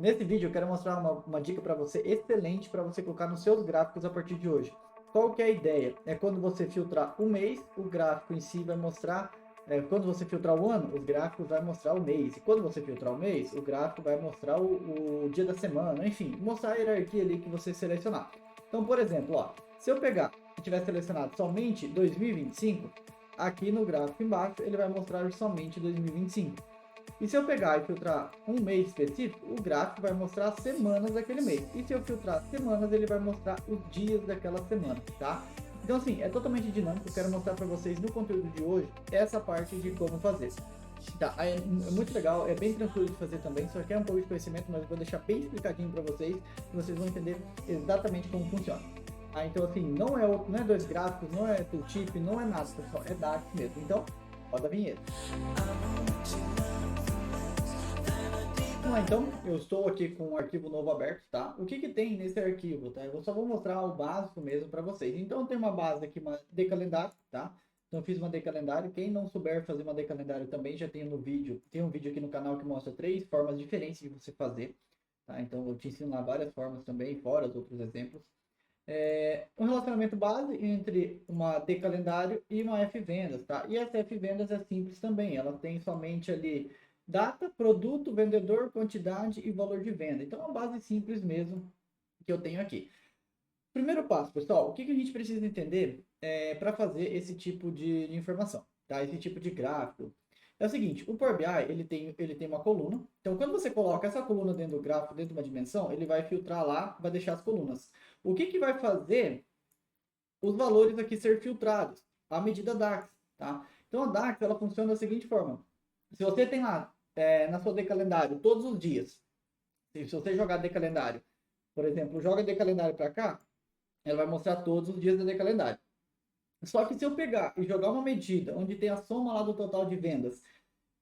Nesse vídeo eu quero mostrar uma dica para você excelente para você colocar nos seus gráficos a partir de hoje. Qual que é a ideia? É quando você filtrar o mês, o gráfico em si vai mostrar, quando você filtrar o ano, os gráficos vai mostrar o mês. E quando você filtrar o mês, o gráfico vai mostrar o dia da semana, enfim, mostrar a hierarquia ali que você selecionar. Então, por exemplo, ó, se eu pegar e tiver selecionado somente 2025, aqui no gráfico embaixo ele vai mostrar somente 2025. E se eu pegar e filtrar um mês específico, o gráfico vai mostrar as semanas daquele mês. E se eu filtrar semanas, ele vai mostrar os dias daquela semana, tá? Então, assim, é totalmente dinâmico. Eu quero mostrar para vocês no conteúdo de hoje essa parte de como fazer. Tá, é muito legal, é bem tranquilo de fazer também, só quer um pouco de conhecimento, mas eu vou deixar bem explicadinho para vocês, e vocês vão entender exatamente como funciona. Ah, então, assim, não é dois gráficos, não é tooltip, não é nada, pessoal, é Dax mesmo. Então, roda a vinheta. Vamos lá, então, eu estou aqui com um arquivo novo aberto, tá? O que que tem nesse arquivo, tá? Eu só vou mostrar o básico mesmo para vocês. Então, tem uma base aqui, uma de calendário, tá? Então, eu fiz uma de calendário. Quem não souber fazer uma de calendário também, já tem no vídeo. Tem um vídeo aqui no canal que mostra 3 formas diferentes de você fazer, tá? Então, eu te ensino lá várias formas também, fora os outros exemplos. Um relacionamento base entre uma de calendário e uma F-vendas, tá? E essa F-vendas é simples também, ela tem somente ali data, produto, vendedor, quantidade e valor de venda. Então é uma base simples mesmo que eu tenho aqui. Primeiro passo, pessoal, o que que a gente precisa entender para fazer esse tipo de informação, tá? Esse tipo de gráfico. É o seguinte, o Power BI ele tem uma coluna. Então, quando você coloca essa coluna dentro do gráfico, dentro de uma dimensão, ele vai filtrar lá, vai deixar as colunas. O que que vai fazer os valores aqui ser filtrados? A medida DAX, tá? Então, a DAX ela funciona da seguinte forma: se você tem lá na sua de calendário todos os dias, se você jogar de calendário, por exemplo, joga de calendário para cá, ela vai mostrar todos os dias da calendário. Só que se eu pegar e jogar uma medida onde tem a soma lá do total de vendas,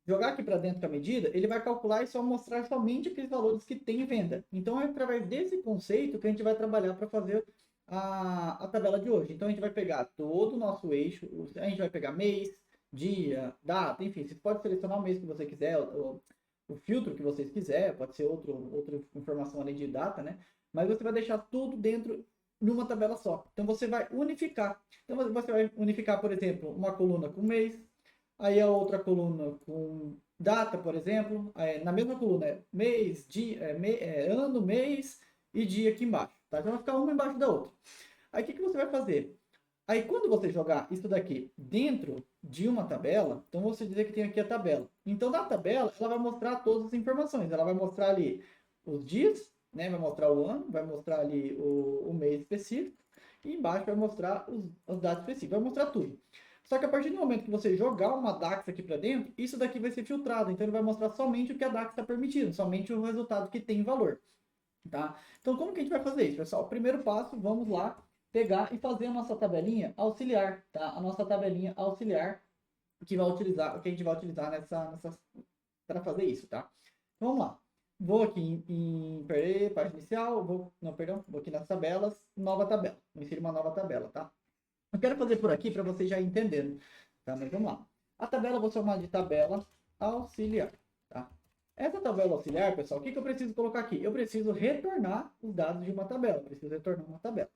jogar aqui para dentro com a medida, ele vai calcular e só mostrar somente aqueles valores que tem em venda. Então é através desse conceito que a gente vai trabalhar para fazer a tabela de hoje. Então a gente vai pegar todo o nosso eixo, a gente vai pegar mês, dia, data, enfim, você pode selecionar o mês que você quiser, o filtro que vocês quiser, pode ser outra informação além de data, né? Mas você vai deixar tudo dentro numa tabela só. Então você vai unificar. Então você vai unificar, por exemplo, uma coluna com mês, aí a outra coluna com data, por exemplo, na mesma coluna é mês, dia, ano, mês e dia aqui embaixo, tá? Então vai ficar uma embaixo da outra. Aí o que que você vai fazer? Aí quando você jogar isso daqui dentro de uma tabela, então você dizer que tem aqui a tabela. Então na tabela ela vai mostrar todas as informações. Ela vai mostrar ali os dias, né? Vai mostrar o ano, vai mostrar ali o mês específico e embaixo vai mostrar os dados específicos, vai mostrar tudo. Só que a partir do momento que você jogar uma DAX aqui para dentro, isso daqui vai ser filtrado. Então ele vai mostrar somente o que a DAX está permitindo, somente o resultado que tem valor. Tá? Então, como que a gente vai fazer isso, pessoal? Primeiro passo, vamos lá pegar e fazer a nossa tabelinha auxiliar, tá? A nossa tabelinha auxiliar que vai utilizar, que a gente vai utilizar para fazer isso, tá? Então, vamos lá. Vou aqui peraí, página inicial, não, perdão, vou aqui nas tabelas, nova tabela. Vou inserir uma nova tabela, tá? Eu quero fazer por aqui para vocês já entenderem, tá? Mas vamos lá. A tabela eu vou chamar de tabela auxiliar, tá? Essa tabela auxiliar, pessoal, o que que eu preciso colocar aqui? Eu preciso retornar os dados de uma tabela. Eu preciso retornar uma tabela.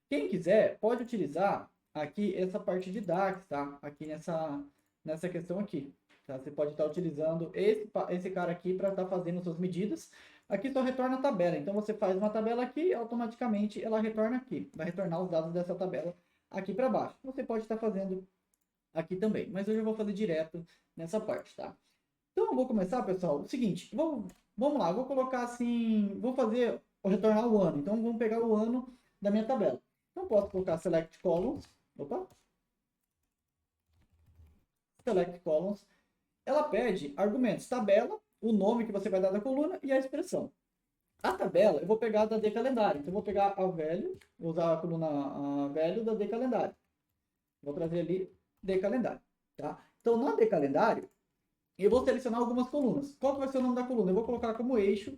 Quem quiser pode utilizar aqui essa parte de DAX, tá? Aqui nessa questão aqui. Tá? Você pode estar utilizando esse cara aqui para estar fazendo suas medidas. Aqui só retorna a tabela. Então você faz uma tabela aqui, automaticamente ela retorna aqui. Vai retornar os dados dessa tabela aqui para baixo. Você pode estar fazendo aqui também, mas hoje eu vou fazer direto nessa parte, tá? Então eu vou começar, pessoal, o seguinte, vamos lá, eu vou colocar assim, vou fazer, vou retornar o ano, então vamos pegar o ano da minha tabela. Então posso colocar select columns, opa, select columns, ela pede argumentos, tabela, o nome que você vai dar da coluna e a expressão. A tabela eu vou pegar da de calendário, então eu vou pegar a velho, vou usar a coluna a velho da de calendário. Vou trazer ali de calendário, tá? Então, na de calendário, eu vou selecionar algumas colunas. Qual que vai ser o nome da coluna? Eu vou colocar como eixo,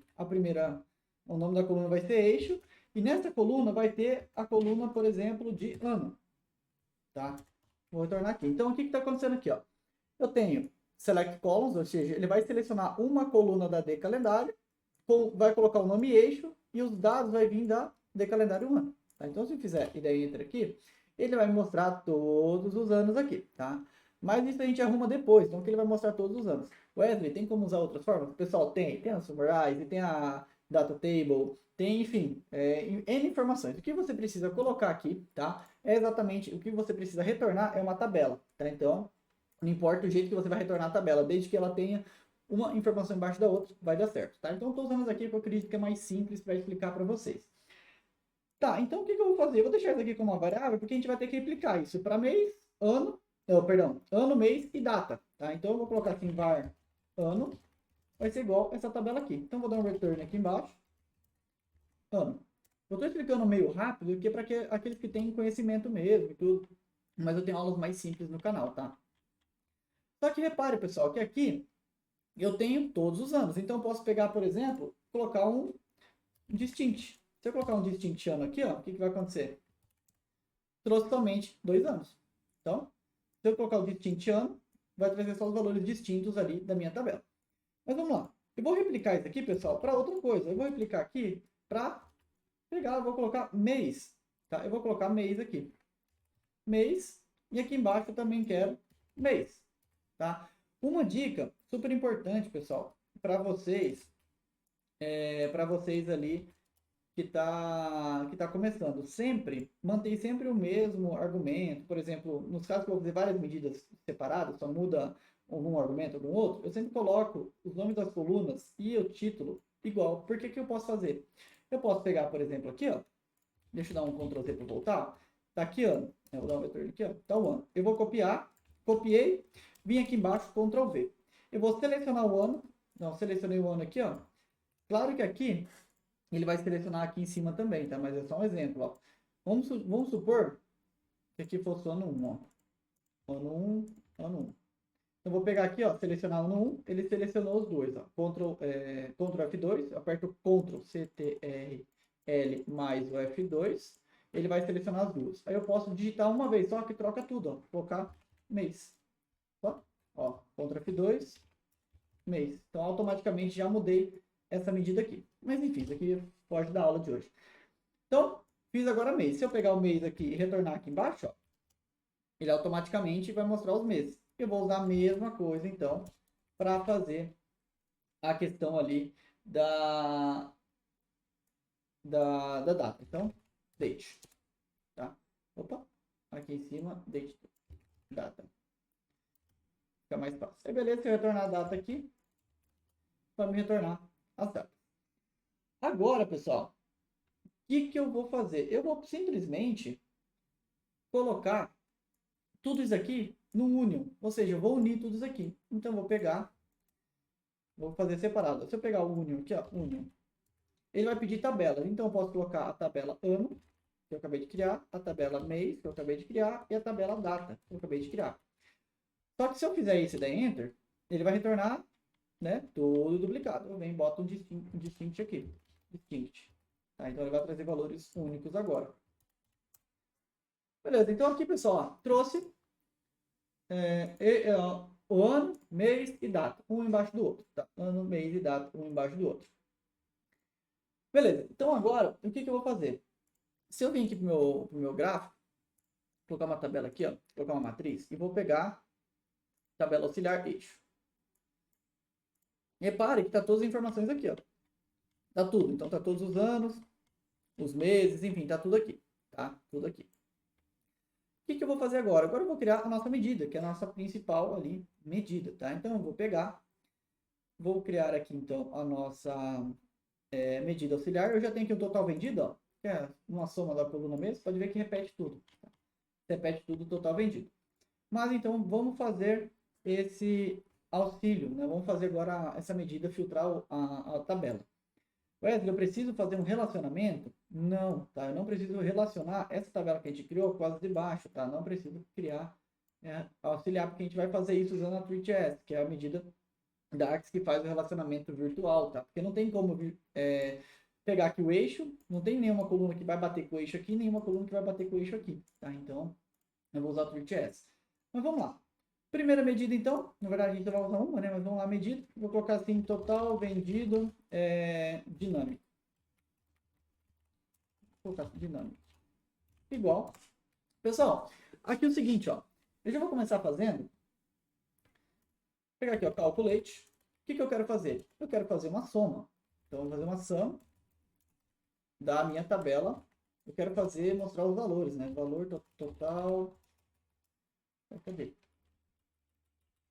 o nome da coluna vai ser eixo, e nessa coluna vai ter a coluna, por exemplo, de ano, tá? Vou retornar aqui. Então, o que está acontecendo aqui, ó? Eu tenho select columns, ou seja, ele vai selecionar uma coluna da de calendário, vai colocar o nome eixo e os dados vai vir da de calendário ano. Tá? Então, se fizer e daí entra aqui, ele vai mostrar todos os anos aqui, tá? Mas isso a gente arruma depois, então que ele vai mostrar todos os anos. Wesley, tem como usar outras formas? Pessoal, tem a Summarize, tem a Data Table, tem, enfim, N informações. O que você precisa colocar aqui, tá? É exatamente o que você precisa retornar é uma tabela, tá? Então, não importa o jeito que você vai retornar a tabela, desde que ela tenha uma informação embaixo da outra, vai dar certo, tá? Então, estou usando isso aqui porque eu acredito que é mais simples para explicar para vocês. Tá, então o que eu vou fazer? Eu vou deixar isso aqui como uma variável, porque a gente vai ter que replicar isso para mês, ano, perdão, ano, mês e data, tá? Então eu vou colocar assim, var ano, vai ser igual essa tabela aqui. Então vou dar um return aqui embaixo, ano. Eu estou explicando meio rápido, porque é para aqueles que têm conhecimento mesmo e tudo, mas eu tenho aulas mais simples no canal, tá? Só que repare, pessoal, que aqui eu tenho todos os anos. Então eu posso pegar, por exemplo, colocar um distinct. Se eu colocar um distinct ano aqui, ó, o que vai acontecer? Trouxe somente 2 anos. Então, se eu colocar o distinct ano, vai trazer só os valores distintos ali da minha tabela. Mas vamos lá. Eu vou replicar isso aqui, pessoal, para outra coisa. Eu vou replicar aqui para pegar, eu vou colocar mês. Tá? Eu vou colocar mês aqui. Mês. E aqui embaixo eu também quero mês. Tá? Uma dica super importante, pessoal, para vocês ali que tá começando. Mantém sempre o mesmo argumento. Por exemplo, nos casos que eu vou fazer várias medidas separadas, só muda algum argumento, algum outro, eu sempre coloco os nomes das colunas e o título igual. Por que que eu posso fazer? Eu posso pegar, por exemplo, aqui, ó. Deixa eu dar um Ctrl Z para voltar. Tá aqui, ano. Eu vou dar um retorno aqui, ó. Tá o ano. Eu vou copiar, copiei, vim aqui embaixo, Ctrl V. Eu vou selecionar o ano. Não, selecionei o ano aqui, ó. Claro que aqui ele vai selecionar aqui em cima também, tá? Mas é só um exemplo, ó. Vamos supor que aqui fosse o ano 1, ó. Ano 1, ano 1. Eu vou pegar aqui, ó, selecionar o ano 1, ele selecionou os dois, ó. Ctrl F2, eu aperto Ctrl CTRL mais o F2, ele vai selecionar as duas. Aí eu posso digitar uma vez só que troca tudo, ó. Colocar mês. Ó, Ctrl F2, mês. Então automaticamente já mudei essa medida aqui. Mas enfim, isso aqui pode dar aula de hoje. Então, fiz agora mês. Se eu pegar o mês aqui e retornar aqui embaixo, ó, ele automaticamente vai mostrar os meses. Eu vou usar a mesma coisa, então, para fazer a questão ali da data. Então, date. Tá? Opa, aqui em cima, date, data. Fica mais fácil. Aí, beleza, se eu retornar a data aqui, vai me retornar as datas. Agora, pessoal, o que eu vou fazer? Eu vou simplesmente colocar tudo isso aqui no Union. Ou seja, eu vou unir tudo isso aqui. Então, eu vou pegar, vou fazer separado. Se eu pegar o Union aqui, ó, Union, ele vai pedir tabelas. Então, eu posso colocar a tabela ano, que eu acabei de criar, a tabela mês, que eu acabei de criar, e a tabela data, que eu acabei de criar. Só que se eu fizer isso e der Enter, ele vai retornar, né, tudo duplicado. Eu venho e boto um distinct aqui. Distinct. Tá? Então, ele vai trazer valores únicos agora. Beleza, então aqui, pessoal, ó, trouxe o ano, mês e data, um embaixo do outro. Tá? Ano, mês e data, um embaixo do outro. Beleza, então agora, o que eu vou fazer? Se eu vir aqui pro meu gráfico, colocar uma tabela aqui, ó, colocar uma matriz, e vou pegar tabela auxiliar eixo. Repare que tá todas as informações aqui, ó. Tá tudo, então tá todos os anos, os meses, enfim, tá tudo aqui, tá? Tudo aqui. O que eu vou fazer agora? Agora eu vou criar a nossa medida, que é a nossa principal ali medida, tá? Então eu vou pegar, vou criar aqui então a nossa medida auxiliar. Eu já tenho aqui o total vendido, ó, que é uma soma da coluna mesmo. Pode ver que repete tudo. Tá? Repete tudo o total vendido. Mas então vamos fazer esse auxílio, né? Vamos fazer agora essa medida filtrar a tabela. Wesley, eu preciso fazer um relacionamento? Não, tá? Eu não preciso relacionar essa tabela que a gente criou com as de baixo, tá? Não preciso criar, auxiliar, porque a gente vai fazer isso usando a TreeJS, que é a medida da Axe que faz o relacionamento virtual, tá? Porque não tem como pegar aqui o eixo, não tem nenhuma coluna que vai bater com o eixo aqui, nenhuma coluna que vai bater com o eixo aqui, tá? Então, eu vou usar o TreeJS. Mas vamos lá. Primeira medida, então, na verdade a gente vai usar uma, né? Mas vamos lá, medida. Vou colocar assim, total vendido dinâmico. Vou colocar dinâmico. Igual. Pessoal, aqui é o seguinte, ó. Eu já vou começar fazendo. Vou pegar aqui, ó, calculate. O que eu quero fazer? Eu quero fazer uma soma. Então, vou fazer uma soma da minha tabela. Eu quero mostrar os valores, né? Valor total. Cadê?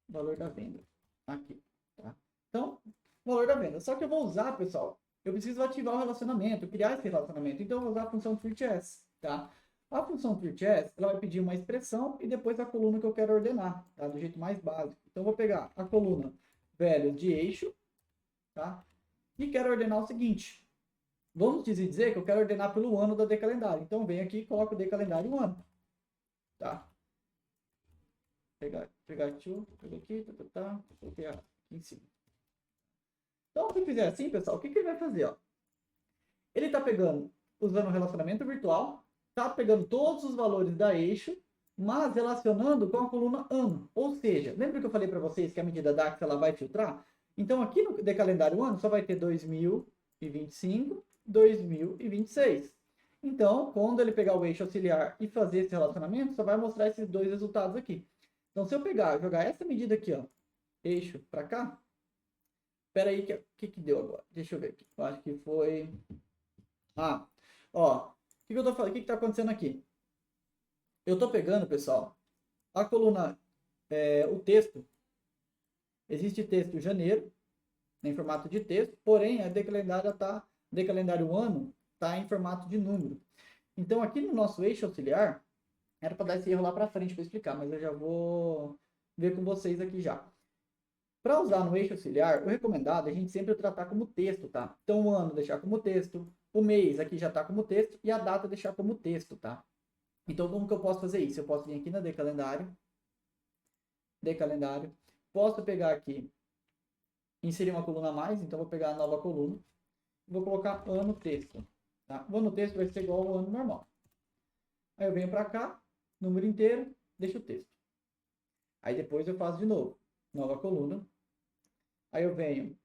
Valor da venda. Aqui, tá? Então, valor da venda. Só que eu vou usar, pessoal, eu preciso ativar o relacionamento, criar esse relacionamento. Então, eu vou usar a função FreeChess, tá? A função FreeChess, ela vai pedir uma expressão e depois a coluna que eu quero ordenar, tá? Do jeito mais básico. Então, eu vou pegar a coluna velho de eixo, tá? E quero ordenar o seguinte. Vamos dizer que eu quero ordenar pelo ano da decalendário. Então, vem aqui e coloco o decalendário 1 ano, tá? Pegar aqui, coloquei aqui em cima. Então, se eu fizer assim, pessoal, o que ele vai fazer? Ó? Ele está pegando, usando o relacionamento virtual, está pegando todos os valores da eixo, mas relacionando com a coluna ano. Ou seja, lembra que eu falei para vocês que a medida DAX ela vai filtrar? Então, aqui no decalendário ano só vai ter 2025, 2026. Então, quando ele pegar o eixo auxiliar e fazer esse relacionamento, só vai mostrar esses dois resultados aqui. Então, se eu jogar essa medida aqui, ó, eixo para cá, espera aí, que deu agora? Deixa eu ver aqui. Eu acho que foi... Ah, ó, o que eu tô falando? O que tá acontecendo aqui? Eu tô pegando, pessoal, a coluna, o texto. Existe texto janeiro, em formato de texto, porém, a decalendário ano tá em formato de número. Então, aqui no nosso eixo auxiliar, era para dar esse erro lá para frente para explicar, mas eu já vou ver com vocês aqui já. Para usar no eixo auxiliar, o recomendado é a gente sempre tratar como texto, tá? Então, o ano deixar como texto, o mês aqui já está como texto e a data deixar como texto, tá? Então, como que eu posso fazer isso? Eu posso vir aqui na decalendário, posso pegar aqui, inserir uma coluna a mais, então vou pegar a nova coluna, vou colocar ano texto, tá? O ano texto vai ser igual ao ano normal. Aí eu venho para cá, número inteiro, deixo o texto. Aí depois eu faço de novo, nova coluna. Aí eu venho,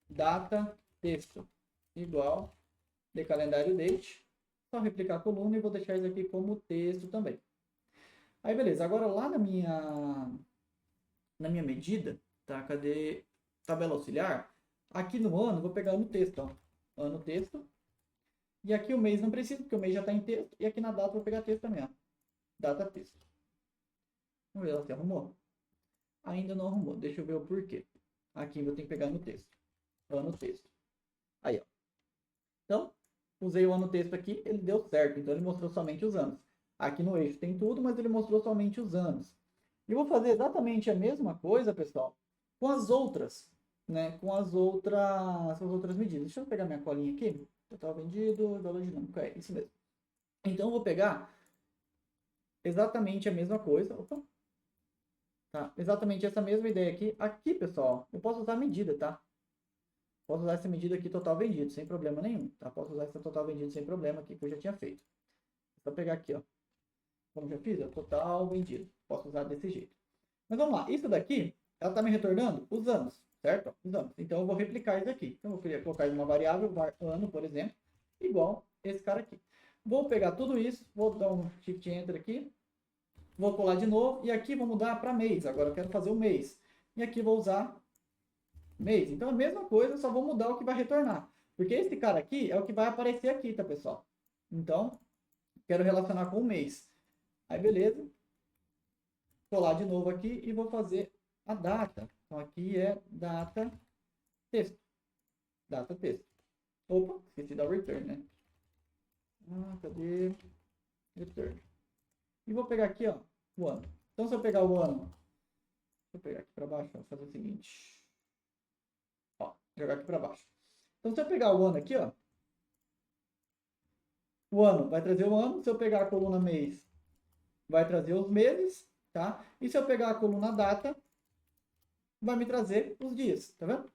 data, texto, igual, de calendário date. Só replicar a coluna e vou deixar isso aqui como texto também. Aí beleza, agora lá na minha medida, tá? Cadê? Tabela auxiliar. Aqui no ano, vou pegar no texto, ó. Ano texto. E aqui o mês não precisa, porque o mês já está em texto. E aqui na data vou pegar texto também, ó. Data texto. Vamos ver se arrumou. Ainda não arrumou. Deixa eu ver o porquê. Aqui eu tenho que pegar no texto. Ano texto. Aí, ó. Então, usei o ano texto aqui, ele deu certo. Então, ele mostrou somente os anos. Aqui no eixo tem tudo, mas ele mostrou somente os anos. E vou fazer exatamente a mesma coisa, pessoal, com as outras, né? Com as outras medidas. Deixa eu pegar minha colinha aqui. Total vendido, valor dinâmico. É isso mesmo. Então, eu vou pegar exatamente a mesma coisa. Opa. Tá? Exatamente essa mesma ideia aqui. Aqui, pessoal, eu posso usar a medida, tá? Posso usar essa medida aqui total vendido, sem problema nenhum, tá? Posso usar essa total vendido sem problema aqui, que eu já tinha feito. Vou pegar aqui, ó. Como já fiz, ó, total vendido. Posso usar desse jeito. Mas vamos lá. Isso daqui, ela tá me retornando os anos, certo? Os anos. Então, eu vou replicar isso aqui. Então, eu vou colocar em uma variável, var ano, por exemplo, igual esse cara aqui. Vou pegar tudo isso, vou dar um Shift Enter aqui. Vou colar de novo. E aqui vou mudar para mês. Agora eu quero fazer o mês. E aqui vou usar mês. Então, a mesma coisa, só vou mudar o que vai retornar. Porque esse cara aqui é o que vai aparecer aqui, tá, pessoal? Então, quero relacionar com o mês. Aí, beleza. Colar de novo aqui e vou fazer a data. Então, aqui é data texto. Data texto. Opa, esqueci da return, né? Cadê? Return. E vou pegar aqui, ó, o ano. Então, se eu pegar o ano, deixa eu pegar aqui para baixo, vou fazer o seguinte. Ó, jogar aqui para baixo. Então, se eu pegar o ano aqui, ó, o ano vai trazer o ano. Se eu pegar a coluna mês, vai trazer os meses, tá? E se eu pegar a coluna data, vai me trazer os dias, tá vendo?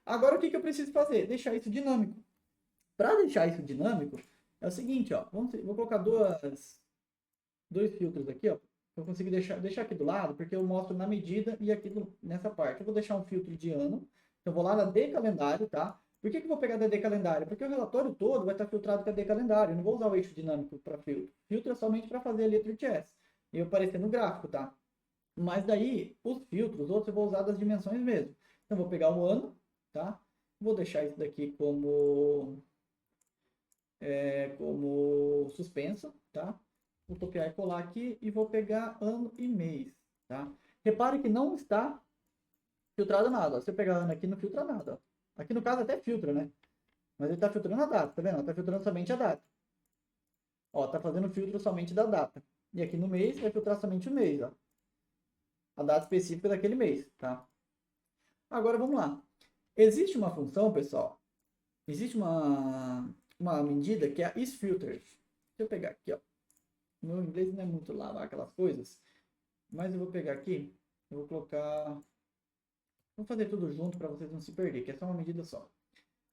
Agora, o que eu preciso fazer? Deixar isso dinâmico. Para deixar isso dinâmico, é o seguinte, ó. Vou colocar dois filtros aqui, ó, eu consegui deixar aqui do lado, porque eu mostro na medida e aqui nessa parte. Eu vou deixar um filtro de ano. Então, eu vou lá na D calendário, tá? Por que que eu vou pegar da D calendário? Porque o relatório todo vai estar filtrado com a D calendário. Eu não vou usar o eixo dinâmico para filtro. Filtro é somente para fazer a letra TS. E eu aparecer no gráfico, tá? Mas daí, os filtros, os outros eu vou usar das dimensões mesmo. Então, eu vou pegar o ano, tá? Vou deixar isso daqui como suspenso, tá? Vou copiar e colar aqui e vou pegar ano e mês, tá? Repare que não está filtrado nada. Ó. Se eu pegar ano aqui, não filtra nada. Ó. Aqui no caso até filtra, né? Mas ele está filtrando a data, tá vendo? Está filtrando somente a data. Ó, tá fazendo filtro somente da data. E aqui no mês vai filtrar somente o mês, ó. A data específica daquele mês, tá? Agora vamos lá. Existe uma função, pessoal. Existe uma medida que é a isFiltered. Deixa eu pegar aqui, ó. Meu inglês não é muito lá aquelas coisas. Mas eu vou pegar aqui. Eu vou colocar. Vou fazer tudo junto para vocês não se perderem, que é só uma medida só.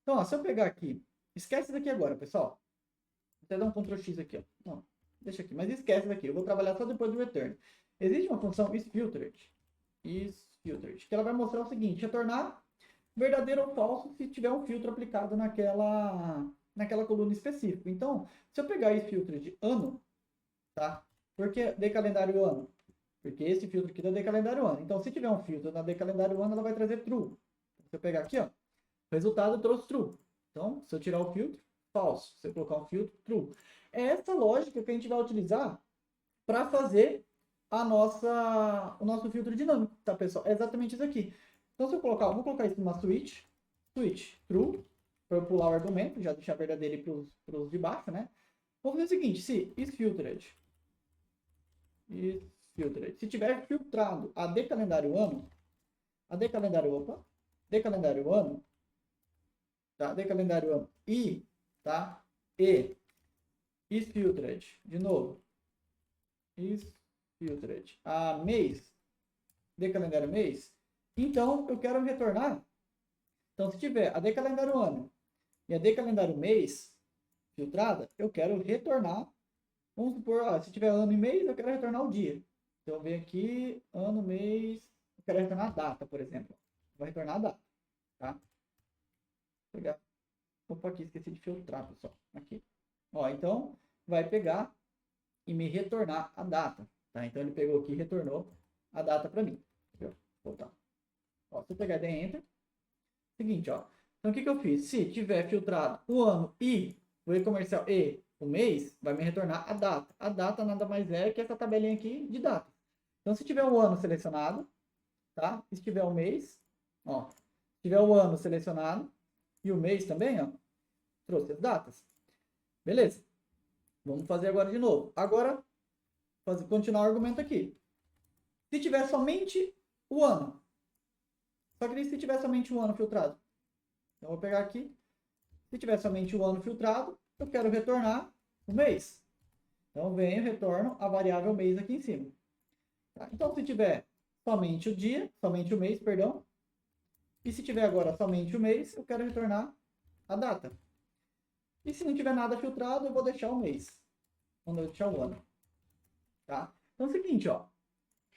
Então, ó, se eu pegar aqui. Esquece isso daqui agora, pessoal. Vou até dar um Ctrl X aqui, ó. Não, deixa aqui. Mas esquece daqui. Eu vou trabalhar só depois do return. Existe uma função isFiltered. isFiltered. Que ela vai mostrar o seguinte: retornar verdadeiro ou falso se tiver um filtro aplicado naquela coluna específica. Então, se eu pegar esse filtro de ano, tá? Por que de calendário ano? Porque esse filtro aqui é de calendário ano. Então, se tiver um filtro na de calendário ano, ela vai trazer true. Se eu pegar aqui, ó, o resultado trouxe true. Então, se eu tirar o filtro, falso. Se eu colocar um filtro, true. É essa lógica que a gente vai utilizar para fazer o nosso filtro dinâmico, tá, pessoal? É exatamente isso aqui. Então, se eu colocar, vou colocar isso numa switch true, para eu pular o argumento, já deixar verdadeiro para os de baixo, né? Vou fazer o seguinte, se isFiltered, se tiver filtrado a de calendário ano, de calendário ano, tá? De calendário ano e, tá? E isFiltered, de novo, isFiltered a mês, de calendário mês, então eu quero retornar. Então, se tiver a de calendário ano e a de calendário mês filtrada, eu quero retornar. Vamos supor, ó, se tiver ano e mês, eu quero retornar o dia. Então, eu venho aqui, ano, mês, eu quero retornar a data, por exemplo. Vou retornar a data, tá? Vou pegar. Opa, aqui, esqueci de filtrar, pessoal. Aqui. Ó, então, vai pegar e me retornar a data, tá? Então, ele pegou aqui e retornou a data para mim. Vou voltar. Ó, se eu pegar e der Enter, seguinte, ó. Então, o que eu fiz? Se tiver filtrado o ano e o e-comercial e o mês, vai me retornar a data. A data nada mais é que essa tabelinha aqui de data. Então, se tiver o ano selecionado, tá? Se tiver o mês, ó. Se tiver o ano selecionado e o mês também, ó. Trouxe as datas. Beleza. Vamos fazer agora de novo. Agora, continuar o argumento aqui. Se tiver somente o ano. Só que se tiver somente o ano filtrado. Então, vou pegar aqui. Se tiver somente o ano filtrado, eu quero retornar o mês. Então, venho e retorno a variável mês aqui em cima. Tá? Então, se tiver somente o dia, somente o mês, perdão. E se tiver agora somente o mês, eu quero retornar a data. E se não tiver nada filtrado, eu vou deixar o mês. Quando eu deixar o ano. Tá? Então é o seguinte, ó.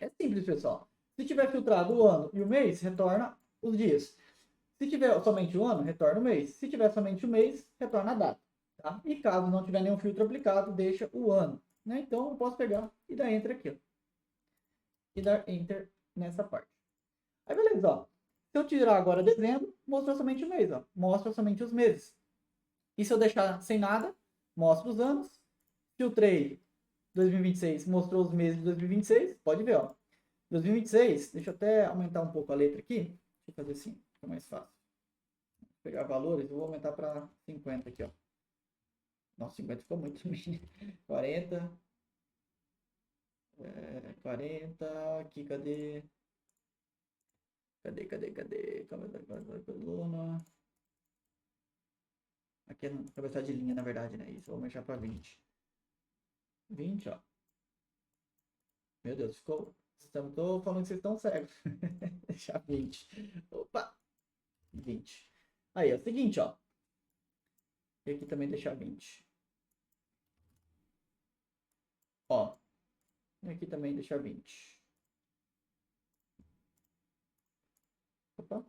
É simples, pessoal. Se tiver filtrado o ano e o mês, retorna os dias. Se tiver somente o ano, retorna o mês. Se tiver somente o mês, retorna a data. Tá? E caso não tiver nenhum filtro aplicado, deixa o ano. Né? Então eu posso pegar e dar Enter aqui. Ó. E dar Enter nessa parte. Aí beleza, ó. Se eu tirar agora dezembro, mostra somente o mês. Ó. Mostra somente os meses. E se eu deixar sem nada, mostra os anos. Filtrei 2026, mostrou os meses de 2026. Pode ver, ó. 2026, deixa eu até aumentar um pouco a letra aqui. Deixa eu fazer assim, fica mais fácil. Vou pegar valores, eu vou aumentar para 50 aqui, ó. Nossa, 50 ficou muito também. 40. 40. Aqui, cadê? Cadê? Coluna. Aqui é cabeça de linha, na verdade, né? Isso, vou mexer para 20. 20, ó. Meu Deus, ficou. Tô falando que vocês estão cegos. Deixar 20. Opa! 20. Aí, é o seguinte, ó. E aqui também deixar 20. Ó. E aqui também deixar 20. Opa.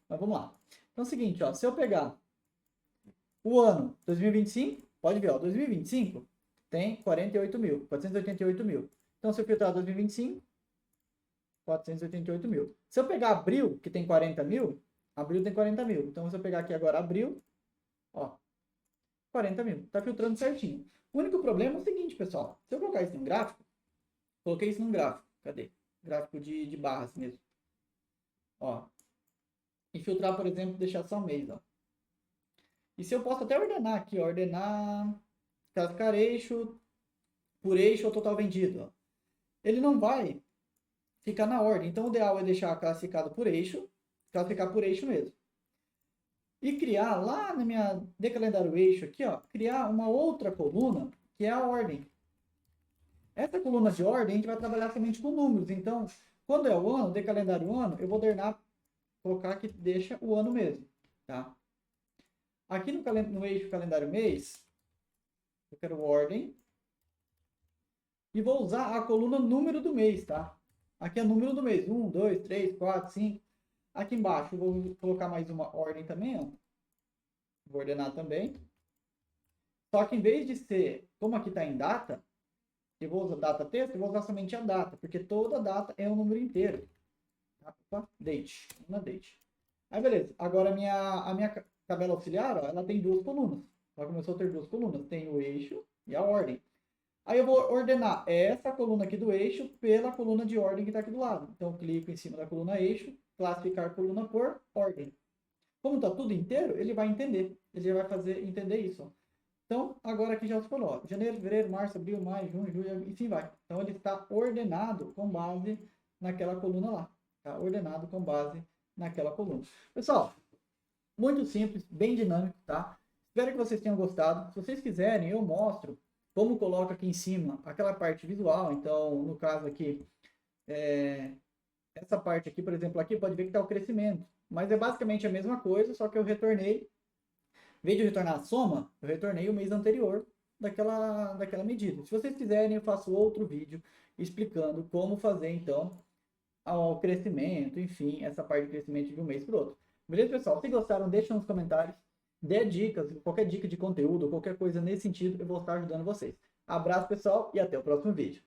Mas vamos lá. Então é o seguinte, ó, se eu pegar o ano 2025, pode ver, ó, 2025 tem 48 mil, 488 mil. Então se eu filtrar 2025, 488 mil. Se eu pegar abril, que tem 40 mil, abril tem 40 mil. Então se eu pegar aqui agora abril, ó, 40 mil. Tá filtrando certinho. O único problema é o seguinte, pessoal. Se eu colocar isso em gráfico, coloquei isso num gráfico. Cadê? Gráfico de barras mesmo. Ó. E filtrar, por exemplo, deixar só mês, ó. E se eu posso até ordenar aqui, ó, ordenar classificar eixo por eixo ou total vendido, ó. Ele não vai ficar na ordem. Então o ideal é deixar classificado por eixo, classificar por eixo mesmo. E criar lá na minha decalendário eixo aqui, ó, criar uma outra coluna que é a ordem. Essa coluna de ordem a gente vai trabalhar somente com números. Então, quando é o ano, decalendário ano, eu vou ordenar, colocar que deixa o ano mesmo, tá? Aqui no eixo calendário mês, eu quero ordem. E vou usar a coluna número do mês, tá? Aqui é o número do mês. 1, 2, 3, 4, 5. Aqui embaixo eu vou colocar mais uma ordem também, ó. Vou ordenar também. Só que em vez de ser, como aqui está em data, eu vou usar data texto, eu vou usar somente a data, porque toda data é um número inteiro. Tá? Opa, date. Uma date. Aí beleza. Agora a minha tabela auxiliar, ó, ela tem duas colunas. Ela começou a ter duas colunas. Tem o eixo e a ordem. Aí eu vou ordenar essa coluna aqui do eixo pela coluna de ordem que está aqui do lado. Então, eu clico em cima da coluna eixo, classificar coluna por ordem. Como está tudo inteiro, ele vai entender. Ele vai fazer entender isso. Ó. Então, agora aqui já se falou. Janeiro, fevereiro, março, abril, maio, junho, julho, e assim vai. Então, ele está ordenado com base naquela coluna lá. Está ordenado com base naquela coluna. Pessoal, muito simples, bem dinâmico, tá? Espero que vocês tenham gostado. Se vocês quiserem, eu mostro como coloca aqui em cima aquela parte visual. Então, no caso aqui, essa parte aqui, por exemplo, aqui pode ver que está o crescimento. Mas é basicamente a mesma coisa, só que eu retornei, em vez de retornar a soma, eu retornei o mês anterior daquela medida. Se vocês quiserem, eu faço outro vídeo explicando como fazer, então, o crescimento, enfim, essa parte de crescimento de um mês para o outro. Beleza, pessoal? Se gostaram, deixa nos comentários. Dê dicas, qualquer dica de conteúdo, qualquer coisa nesse sentido, eu vou estar ajudando vocês. Abraço, pessoal, e até o próximo vídeo.